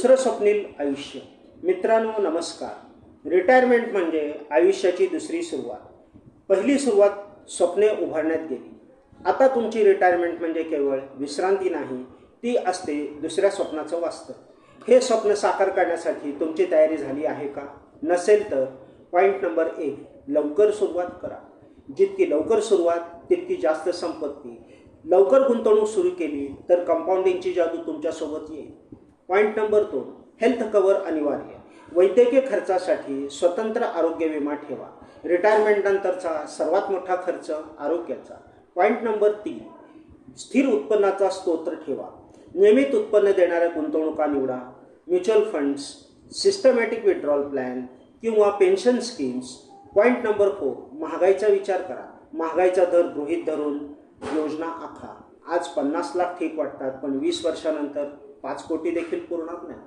दुसरं स्वप्नील आयुष्य. मित्रांनो नमस्कार. रिटायरमेंट म्हणजे आयुष्याची दुसरी सुरुवात. पहिली सुरुवात स्वप्ने उभारण्यात गेली. आता तुमची रिटायरमेंट म्हणजे केवळ विश्रांती नाही, ती असते दुसऱ्या स्वप्नाचं वास्तव. हे स्वप्न साकार करण्यासाठी तुमची तयारी झाली आहे का? नसेल तर पॉईंट नंबर 1, लवकर सुरुवात करा. जितकी लवकर सुरुवात तितकी जास्त संपत्ती. लवकर गुंतवणूक सुरू केली तर कंपाऊंडिंगची जादू तुमच्यासोबत येईल. पॉईंट नंबर 2, हेल्थ कव्हर अनिवार्य. वैद्यकीय खर्चासाठी स्वतंत्र आरोग्य विमा ठेवा. रिटायरमेंटनंतरचा सर्वात मोठा खर्च आरोग्याचा. पॉईंट नंबर 3, स्थिर उत्पन्नाचा स्रोत ठेवा. नियमित उत्पन्न देणाऱ्या गुंतवणुका निवडा. Mutual funds, systematic withdrawal plan किंवा पेन्शन स्कीम्स. पॉईंट नंबर 4, महागाईचा विचार करा. महागाईचा दर गृहीत धरून योजना आखा. आज 50 लाख ठीक वाटतात, पण 20 वर्षानंतर 5 कोटी देखील पुरणार नाही.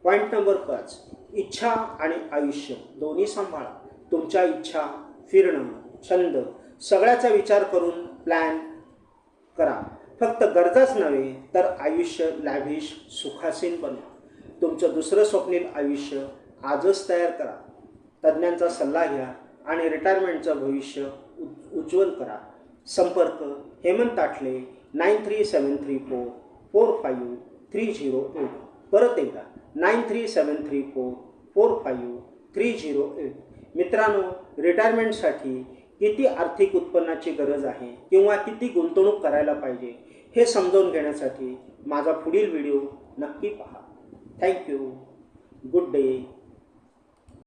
पॉईंट नंबर 5, इच्छा आणि आयुष्य दोन्ही सांभाळा. तुमच्या इच्छा, फिरणं, छंद सगळ्याचा विचार करून प्लॅन करा. फक्त गरजाच नव्हे तर आयुष्य लॅव्हिश सुखासीन बनवा. तुमचं दुसरं स्वप्नील आयुष्य आजच तयार करा. तज्ज्ञांचा सल्ला घ्या आणि रिटायरमेंटचं भविष्य उज्ज्वल करा. संपर्क हेमंत ताटले 9373445308. परत एकदा 9373445308. मित्रांनो, रिटायरमेंटसाठी किती आर्थिक उत्पन्नाची गरज आहे किंवा किती गुंतवणूक करायला पाहिजे हे समजावून घेण्यासाठी माझा पुढील व्हिडिओ नक्की पहा. थँक्यू. Good day.